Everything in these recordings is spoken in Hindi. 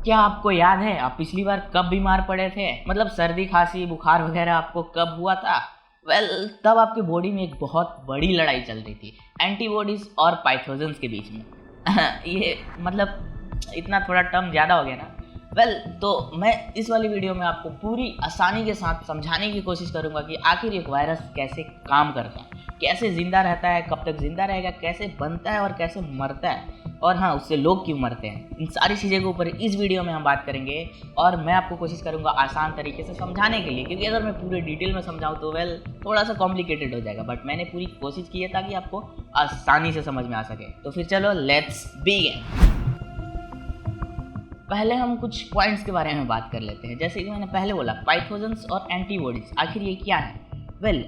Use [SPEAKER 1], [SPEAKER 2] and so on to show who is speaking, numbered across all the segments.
[SPEAKER 1] क्या आपको याद है आप पिछली बार कब बीमार पड़े थे? मतलब सर्दी खांसी बुखार वगैरह आपको कब हुआ था? तब आपकी बॉडी में एक बहुत बड़ी लड़ाई चल रही थी एंटीबॉडीज और पाइथोजेंस के बीच में। ये मतलब इतना थोड़ा टर्म ज़्यादा हो गया ना। तो मैं इस वाली वीडियो में आपको पूरी आसानी के साथ समझाने की कोशिश करूंगा कि आखिर एक वायरस कैसे काम करता है, कैसे ज़िंदा रहता है, कब तक ज़िंदा रहेगा, कैसे बनता है और कैसे मरता है, और हाँ, उससे लोग क्यों मरते हैं। इन सारी चीज़ों के ऊपर इस वीडियो में हम बात करेंगे और मैं आपको कोशिश करूंगा आसान तरीके से समझाने के लिए, क्योंकि अगर मैं पूरे डिटेल में समझाऊँ तो थोड़ा सा कॉम्प्लिकेटेड हो जाएगा, बट मैंने पूरी कोशिश की है ताकि आपको आसानी से समझ में आ सके। तो फिर चलो लेट्स बिगिन। पहले हम कुछ पॉइंट्स के बारे में बात कर लेते हैं। जैसे कि मैंने पहले बोला, पाइथोजेंस और एंटीबॉडीज, आखिर ये क्या है?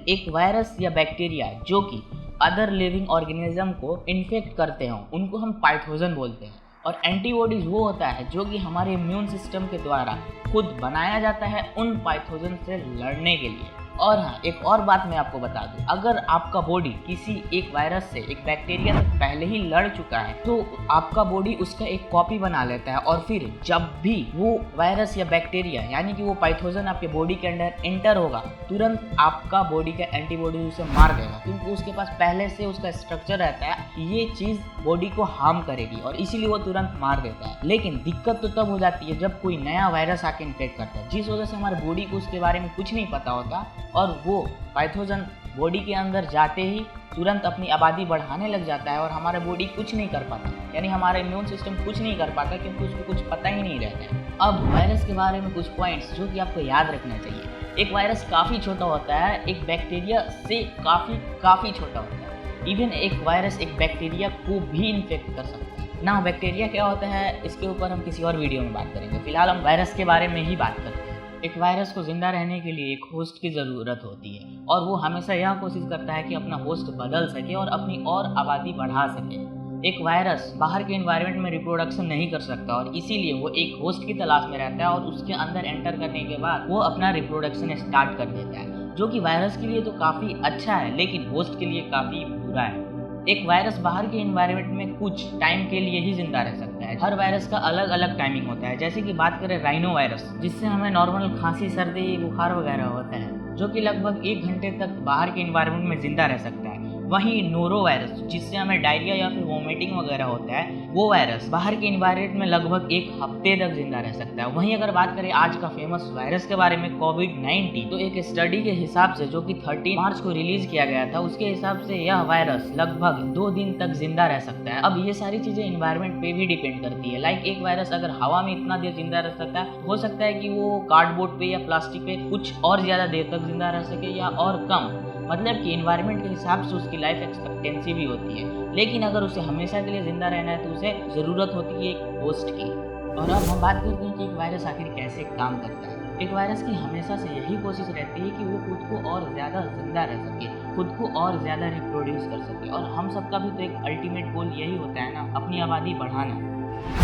[SPEAKER 1] एक वायरस या बैक्टीरिया जो कि अदर लिविंग ऑर्गेनिज्म को इन्फेक्ट करते हों, उनको हम पाइथोजन बोलते हैं। और एंटीबॉडीज वो होता है जो कि हमारे इम्यून सिस्टम के द्वारा खुद बनाया जाता है उन पाइथोजन से लड़ने के लिए। और हाँ, एक और बात मैं आपको बता दूं, अगर आपका बॉडी किसी एक वायरस से, एक बैक्टीरिया से पहले ही लड़ चुका है तो आपका बॉडी उसका एक कॉपी बना लेता है, और फिर जब भी वो वायरस या बैक्टीरिया यानी कि वो पाइथोजन आपके बॉडी के अंदर एंटर होगा, तुरंत आपका बॉडी का एंटीबॉडी उसे मार देगा, क्योंकि उसके पास पहले से उसका स्ट्रक्चर रहता है ये चीज़ बॉडी को हार्म करेगी, और इसीलिए वो तुरंत मार देता है। लेकिन दिक्कत तो तब हो जाती है जब कोई नया वायरस आके इन्फेक्ट करता है, जिस वजह से हमारे बॉडी को उसके बारे में कुछ नहीं पता होता, और वो पाइथोजन बॉडी के अंदर जाते ही तुरंत अपनी आबादी बढ़ाने लग जाता है और हमारा बॉडी कुछ नहीं कर पाता, यानी हमारा इम्यून सिस्टम कुछ नहीं कर पाता, क्योंकि उसको कुछ पता ही नहीं रहता है। अब वायरस के बारे में कुछ पॉइंट्स जो कि आपको याद रखना चाहिए। एक वायरस काफ़ी छोटा होता है, एक बैक्टीरिया से काफ़ी छोटा होता है। इवन एक वायरस एक बैक्टीरिया को भी इन्फेक्ट कर सकता है ना। बैक्टीरिया क्या होता है इसके ऊपर हम किसी और वीडियो में बात करेंगे, फिलहाल हम वायरस के बारे में ही बात करते हैं। एक वायरस को जिंदा रहने के लिए एक होस्ट की ज़रूरत होती है, और वो हमेशा यह कोशिश करता है कि अपना होस्ट बदल सके और अपनी और आबादी बढ़ा सके। एक वायरस बाहर के एनवायरनमेंट में रिप्रोडक्शन नहीं कर सकता, और इसीलिए वो एक होस्ट की तलाश में रहता है, और उसके अंदर एंटर करने के बाद वो अपना रिप्रोडक्शन स्टार्ट कर देता है, जो कि वायरस के लिए तो काफ़ी अच्छा है लेकिन होस्ट के लिए काफ़ी बुरा है। एक वायरस बाहर के एनवायरनमेंट में कुछ टाइम के लिए ही जिंदा रह सकता है। हर वायरस का अलग अलग टाइमिंग होता है। जैसे कि बात करें राइनो वायरस, जिससे हमें नॉर्मल खांसी सर्दी बुखार वगैरह होता है, जो कि लगभग 1 घंटे तक बाहर के एनवायरनमेंट में जिंदा रह सकता है। वहीं नोरो वायरस, जिससे हमें डायरिया या फिर वोमिटिंग वगैरह होता है, वो वायरस बाहर के एनवायरनमेंट में लगभग 1 हफ्ते तक जिंदा रह सकता है। वहीं अगर बात करें आज का फेमस वायरस के बारे में, कोविड-19, तो एक स्टडी के हिसाब से जो कि 13 मार्च को रिलीज किया गया था, उसके हिसाब से यह वायरस लगभग 2 दिन तक जिंदा रह सकता है। अब ये सारी चीजें एनवायरनमेंट पे भी डिपेंड करती है। एक वायरस अगर हवा में इतना देर जिंदा रह सकता है, हो सकता है कि वो कार्डबोर्ड पे या प्लास्टिक पे कुछ और ज्यादा देर तक जिंदा रह सके या और कम, मतलब कि एनवायरनमेंट के हिसाब से उसकी लाइफ एक्सपेक्टेंसी भी होती है। लेकिन अगर उसे हमेशा के लिए जिंदा रहना है तो उसे ज़रूरत होती है एक होस्ट की। और अब हम बात करते हैं कि एक वायरस आखिर कैसे काम करता है। एक वायरस की हमेशा से यही कोशिश रहती है कि वो खुद को और ज़्यादा जिंदा रह सके, खुद को और ज़्यादा रिप्रोड्यूस कर सके, और हम सबका भी तो एक अल्टीमेट गोल यही होता है ना, अपनी आबादी बढ़ाना।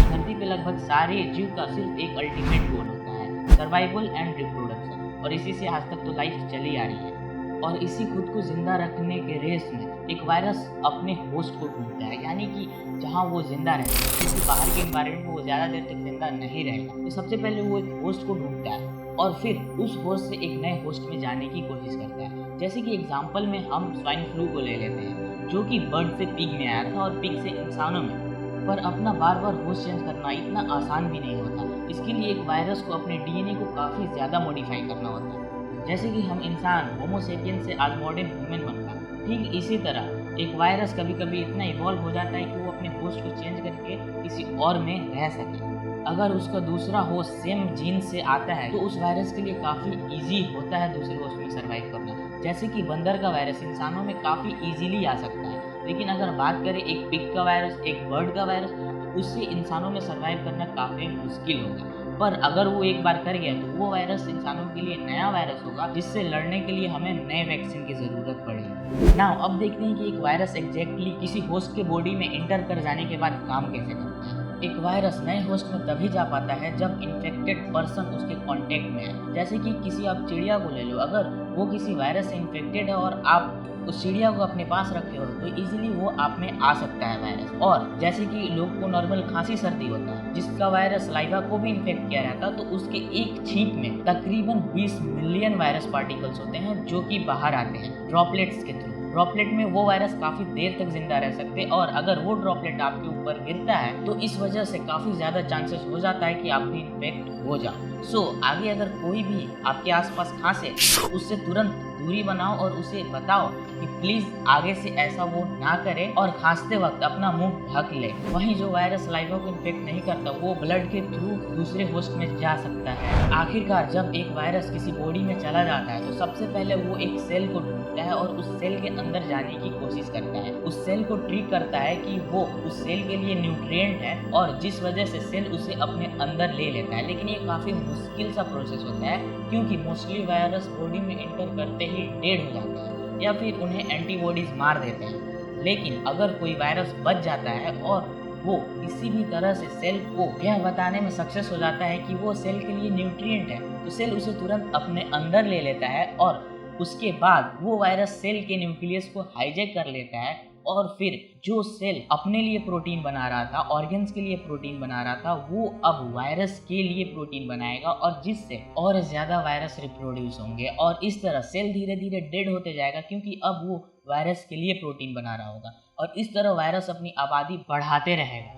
[SPEAKER 1] धरती पे लगभग सारे जीव का सिर्फ एक अल्टीमेट गोल होता है, सर्वाइवल एंड रिप्रोडक्शन, और इसी से आज तक तो लाइफ चली आ रही है। और इसी खुद को जिंदा रखने के रेस में एक वायरस अपने होस्ट को ढूंढता है, यानी कि जहां वो जिंदा रहता है, क्योंकि बाहर के एनवायरनमेंट में वो ज़्यादा देर तक जिंदा नहीं रहेगा, तो सबसे पहले वो एक होस्ट को ढूंढता है और फिर उस होस्ट से एक नए होस्ट में जाने की कोशिश करता है। जैसे कि एग्जाम्पल में हम स्वाइन फ्लू को ले लेते हैं, जो कि बर्ड से पिग में आया था और पिग से इंसानों में। पर अपना बार बार होस्ट चेंज करना इतना आसान भी नहीं होता। इसके लिए एक वायरस को अपने डीएनए को काफ़ी ज़्यादा मॉडिफाई करना होता है। जैसे कि हम इंसान होमो सेपियन से आज मॉडर्न ह्यूमन बनता है, ठीक इसी तरह एक वायरस कभी कभी इतना इवॉल्व हो जाता है कि वो अपने होस्ट को चेंज करके किसी और में रह सके। अगर उसका दूसरा होस्ट सेम जीन से आता है तो उस वायरस के लिए काफ़ी ईजी होता है दूसरे होस्ट में सर्वाइव करना। जैसे कि बंदर का वायरस इंसानों में काफ़ी ईजीली आ सकता है, लेकिन अगर बात करें एक पिग का वायरस, एक बर्ड का वायरस, तो उससे इंसानों में सर्वाइव करना काफ़ी मुश्किल होगा। पर अगर वो एक बार कर गया तो वो वायरस इंसानों के लिए नया वायरस होगा, जिससे लड़ने के लिए हमें नए वैक्सीन की ज़रूरत पड़ेगी। नाउ अब देखते हैं कि एक वायरस एग्जैक्टली किसी होस्ट के बॉडी में एंटर कर जाने के बाद काम कैसे करता है। एक वायरस नए होस्ट में तभी जा पाता है जब इन्फेक्टेड पर्सन उसके कांटेक्ट में है। जैसे कि किसी आप चिड़िया को ले लो, अगर वो किसी वायरस से इन्फेक्टेड है और आप उस चिड़िया को अपने पास रखे हो तो इजीली वो आप में आ सकता है वायरस। और जैसे कि लोग को नॉर्मल खांसी सर्दी होता है जिसका वायरस सलाइवा को भी इन्फेक्ट किया रहता है, तो उसके एक छींक में तकरीबन 20 मिलियन वायरस पार्टिकल्स होते हैं जो कि बाहर आते हैं ड्रॉपलेट्स के थ्रू। ड्रॉपलेट में वो वायरस काफी देर तक जिंदा रह सकते हैं और अगर वो ड्रॉपलेट आपके ऊपर गिरता है तो इस वजह से काफी ज्यादा चांसेस हो जाता है कि आप भी इन्फेक्ट हो जाओ। सो आगे अगर कोई भी आपके आसपास खांसे तो उससे तुरंत दूरी बनाओ और उसे बताओ कि प्लीज आगे से ऐसा वो ना करे और खांसते वक्त अपना मुंह ढक ले। वहीं जो वायरस सलाइवा को इन्फेक्ट नहीं करता वो ब्लड के थ्रू दूसरे होस्ट में जा सकता है। आखिरकार जब एक वायरस किसी बॉडी में चला जाता है तो सबसे पहले वो एक सेल को ढूंढता है और उस सेल के अंदर जाने की कोशिश करता है। उस सेल को ट्रिक करता है कि वो उस सेल के लिए न्यूट्रिएंट है और जिस वजह से सेल उसे अपने अंदर ले लेता है। लेकिन ये काफी मुश्किल सा प्रोसेस होता है क्योंकि मोस्टली वायरस बॉडी में एंटर करते ही डेड हो जाता है या फिर उन्हें एंटीबॉडीज मार देते हैं। लेकिन अगर कोई वायरस बच जाता है और वो किसी भी तरह से सेल को यह बताने में सक्सेस हो जाता है कि वो सेल के लिए न्यूट्रिएंट है तो सेल उसे तुरंत अपने अंदर ले लेता है और उसके बाद वो वायरस सेल के न्यूक्लियस को हाईजैक कर लेता है और फिर जो सेल अपने लिए प्रोटीन बना रहा था, ऑर्गन्स के लिए प्रोटीन बना रहा था, वो अब वायरस के लिए प्रोटीन बनाएगा और जिससे और ज़्यादा वायरस रिप्रोड्यूस होंगे और इस तरह सेल धीरे धीरे डेड होते जाएगा क्योंकि अब वो वायरस के लिए प्रोटीन बना रहा होगा और इस तरह वायरस अपनी आबादी बढ़ाते रहेगा।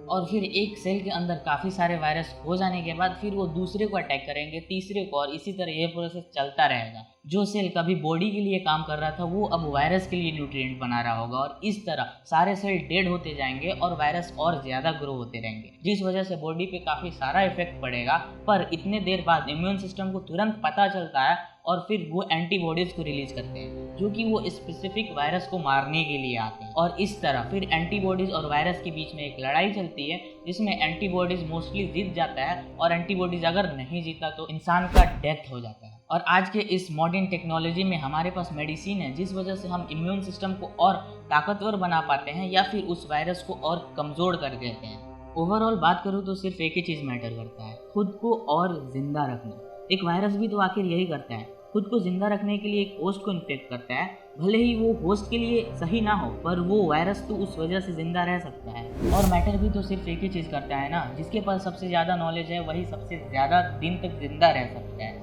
[SPEAKER 1] और फिर एक सेल के अंदर काफ़ी सारे वायरस हो जाने के बाद फिर वो दूसरे को अटैक करेंगे, तीसरे को, और इसी तरह ये प्रोसेस चलता रहेगा। जो सेल कभी बॉडी के लिए काम कर रहा था वो अब वायरस के लिए न्यूट्रिएंट बना रहा होगा और इस तरह सारे सेल डेड होते जाएंगे और वायरस और ज़्यादा ग्रो होते रहेंगे जिस वजह से बॉडी पे काफ़ी सारा इफेक्ट पड़ेगा। पर इतने देर बाद इम्यून सिस्टम को तुरंत पता चलता है और फिर वो एंटीबॉडीज को रिलीज करते हैं जो कि वो स्पेसिफिक वायरस को मारने के लिए आते हैं और इस तरह फिर एंटीबॉडीज और वायरस के बीच में एक लड़ाई चलती है जिसमें एंटीबॉडीज मोस्टली जीत जाता है और एंटीबॉडीज अगर नहीं जीता तो इंसान का डेथ हो जाता है। और आज के इस मॉडर्न टेक्नोलॉजी में हमारे पास मेडिसिन है जिस वजह से हम इम्यून सिस्टम को और ताकतवर बना पाते हैं या फिर उस वायरस को और कमज़ोर कर देते हैं। ओवरऑल बात करूँ तो सिर्फ एक ही चीज़ मैटर करता है, खुद को और जिंदा रखना। एक वायरस भी तो आखिर यही करता है, खुद को जिंदा रखने के लिए एक होस्ट को इन्फेक्ट करता है। भले ही वो होस्ट के लिए सही ना हो पर वो वायरस तो उस वजह से जिंदा रह सकता है। और मैटर भी तो सिर्फ एक ही चीज़ करता है ना, जिसके पास सबसे ज़्यादा नॉलेज है वही सबसे ज़्यादा दिन तक जिंदा रह सकता है।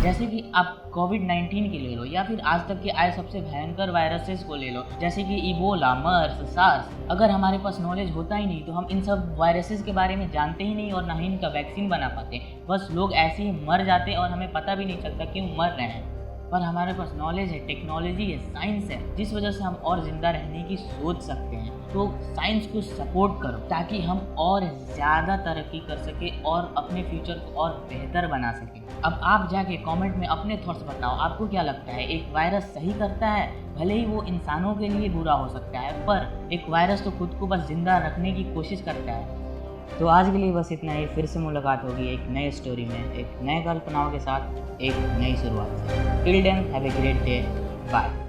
[SPEAKER 1] जैसे कि आप कोविड-19 के ले लो या फिर आज तक के आए सबसे भयंकर वायरसेस को ले लो जैसे कि इबोला, मर्स, सार्स। अगर हमारे पास नॉलेज होता ही नहीं तो हम इन सब वायरसेस के बारे में जानते ही नहीं और ना ही इनका वैक्सीन बना पाते। बस लोग ऐसे ही मर जाते और हमें पता भी नहीं चलता क्यों मर रहे हैं। पर हमारे पास नॉलेज है, टेक्नोलॉजी है, साइंस है जिस वजह से हम और ज़िंदा रहने की सोच सकते हैं। तो साइंस को सपोर्ट करो ताकि हम और ज़्यादा तरक्की कर सके और अपने फ्यूचर को और बेहतर बना सकें। अब आप जाके कमेंट में अपने थॉट्स बताओ, आपको क्या लगता है एक वायरस सही करता है? भले ही वो इंसानों के लिए बुरा हो सकता है पर एक वायरस तो खुद को बस ज़िंदा रखने की कोशिश करता है। तो आज के लिए बस इतना ही। फिर से मुलाकात होगी एक नए स्टोरी में, एक नए कल्पनाओं के साथ, एक नई शुरुआत से। Till then have a great day, bye.